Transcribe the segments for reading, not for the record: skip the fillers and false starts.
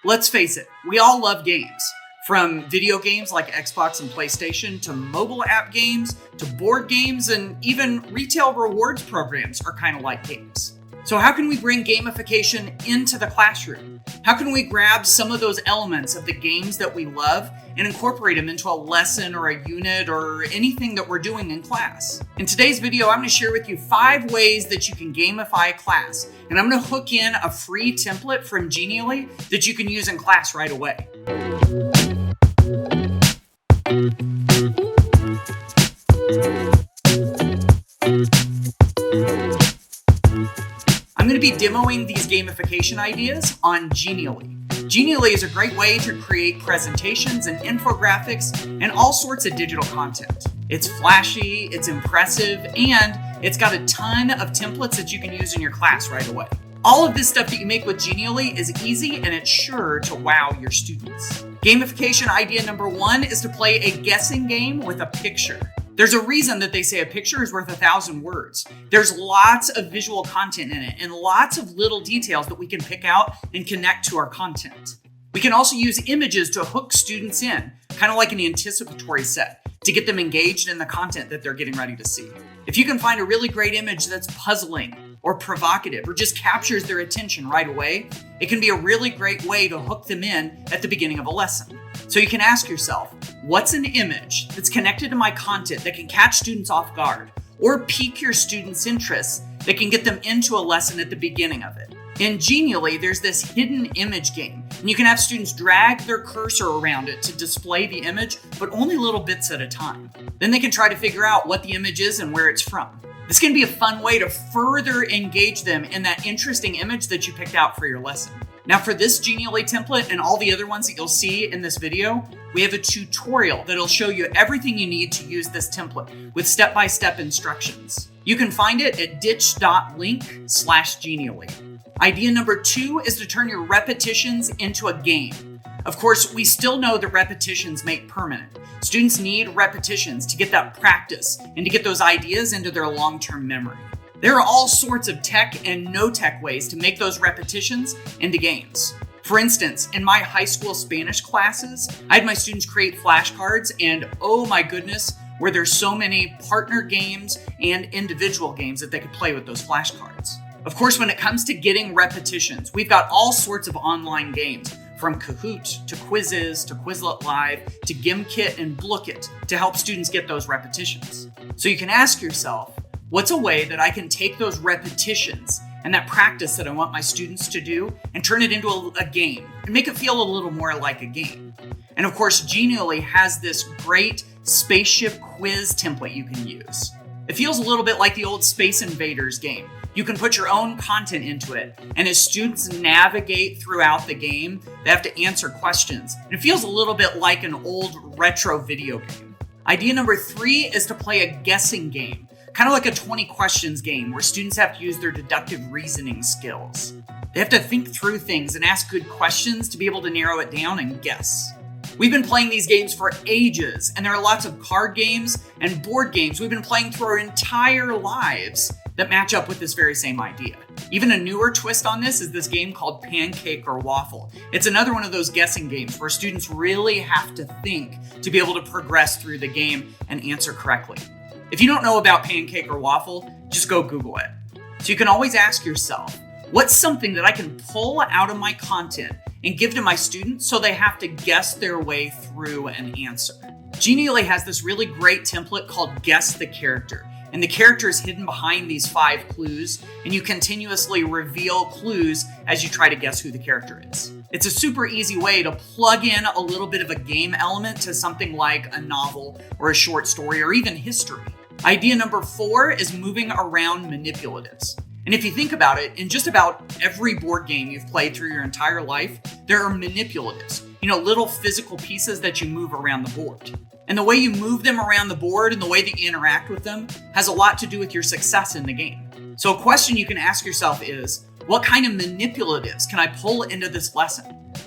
Let's face it, we all love games. From video games like Xbox and PlayStation, to mobile app games, to board games, and even retail rewards programs are kind of like games. So how can we bring gamification into the classroom? How can we grab some of those elements of the games that we love and incorporate them into a lesson or a unit or anything that we're doing in class? In today's video, I'm going to share with you 5 ways that you can gamify a class. And I'm going to hook in a free template from Genially that you can use in class right away. I'm going to be demoing these gamification ideas on Genially. Genially is a great way to create presentations and infographics and all sorts of digital content. It's flashy, it's impressive, and it's got a ton of templates that you can use in your class right away. All of this stuff that you make with Genially is easy and it's sure to wow your students. Gamification idea number 1 is to play a guessing game with a picture. There's a reason that they say a picture is worth 1,000 words. There's lots of visual content in it and lots of little details that we can pick out and connect to our content. We can also use images to hook students in, kind of like an anticipatory set, to get them engaged in the content that they're getting ready to see. If you can find a really great image that's puzzling or provocative or just captures their attention right away, it can be a really great way to hook them in at the beginning of a lesson. So you can ask yourself, what's an image that's connected to my content that can catch students off guard or pique your students' interest that can get them into a lesson at the beginning of it? In Genially, there's this hidden image game, and you can have students drag their cursor around it to display the image, but only little bits at a time. Then they can try to figure out what the image is and where it's from. This can be a fun way to further engage them in that interesting image that you picked out for your lesson. Now for this Genially template and all the other ones that you'll see in this video, we have a tutorial that'll show you everything you need to use this template with step-by-step instructions. You can find it at ditch.link/Genially. Idea number 2 is to turn your repetitions into a game. Of course, we still know that repetitions make permanent. Students need repetitions to get that practice and to get those ideas into their long-term memory. There are all sorts of tech and no-tech ways to make those repetitions into games. For instance, in my high school Spanish classes, I had my students create flashcards, and oh my goodness, were there so many partner games and individual games that they could play with those flashcards. Of course, when it comes to getting repetitions, we've got all sorts of online games, from Kahoot to Quizzes to Quizlet Live to Gimkit and Blookit to help students get those repetitions. So you can ask yourself, what's a way that I can take those repetitions and that practice that I want my students to do and turn it into a game and make it feel a little more like a game? And of course, Genially has this great spaceship quiz template you can use. It feels a little bit like the old Space Invaders game. You can put your own content into it, and as students navigate throughout the game, they have to answer questions. And it feels a little bit like an old retro video game. Idea number 3 is to play a guessing game, kind of like a 20 questions game where students have to use their deductive reasoning skills. They have to think through things and ask good questions to be able to narrow it down and guess. We've been playing these games for ages, and there are lots of card games and board games we've been playing through our entire lives that match up with this very same idea. Even a newer twist on this is this game called Pancake or Waffle. It's another one of those guessing games where students really have to think to be able to progress through the game and answer correctly. If you don't know about Pancake or Waffle, just go Google it. So you can always ask yourself, what's something that I can pull out of my content and give to my students so they have to guess their way through an answer? Genially has this really great template called Guess the Character. And the character is hidden behind these 5 clues, and you continuously reveal clues as you try to guess who the character is. It's a super easy way to plug in a little bit of a game element to something like a novel or a short story or even history. Idea number 4 is moving around manipulatives. And if you think about it, in just about every board game you've played through your entire life, there are manipulatives, little physical pieces that you move around the board. And the way you move them around the board and the way that you interact with them has a lot to do with your success in the game. So a question you can ask yourself is, what kind of manipulatives can I pull into this lesson?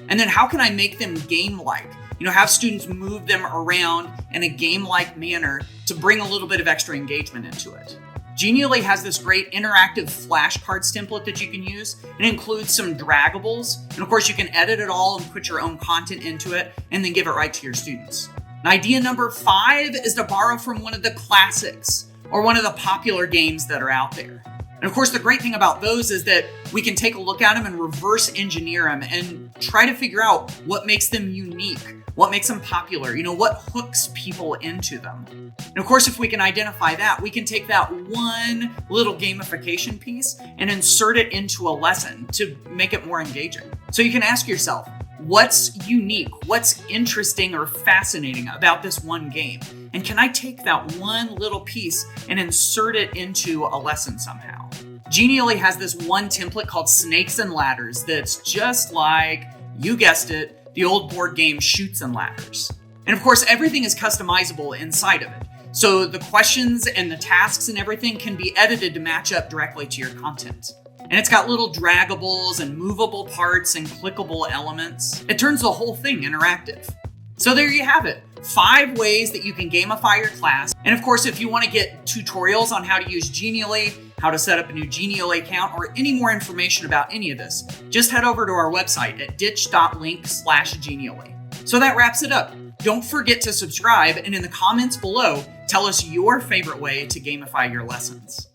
And then how can I make them game-like? Have students move them around in a game-like manner to bring a little bit of extra engagement into it. Genially has this great interactive flashcards template that you can use. It includes some draggables, and of course you can edit it all and put your own content into it and then give it right to your students. And idea number 5 is to borrow from one of the classics or one of the popular games that are out there. And of course, the great thing about those is that we can take a look at them and reverse engineer them and try to figure out what makes them unique, what makes them popular, what hooks people into them. And of course, if we can identify that, we can take that one little gamification piece and insert it into a lesson to make it more engaging. So you can ask yourself, what's unique? What's interesting or fascinating about this one game? And can I take that one little piece and insert it into a lesson somehow? Genially has this one template called Snakes and Ladders that's just like, you guessed it, the old board game Chutes and Ladders. And of course, everything is customizable inside of it. So the questions and the tasks and everything can be edited to match up directly to your content. And it's got little draggables and movable parts and clickable elements. It turns the whole thing interactive. So there you have it. 5 ways that you can gamify your class. And of course, if you want to get tutorials on how to use Genially, how to set up a new Genially account, or any more information about any of this, just head over to our website at ditch.link/Genially. So that wraps it up. Don't forget to subscribe, and in the comments below, tell us your favorite way to gamify your lessons.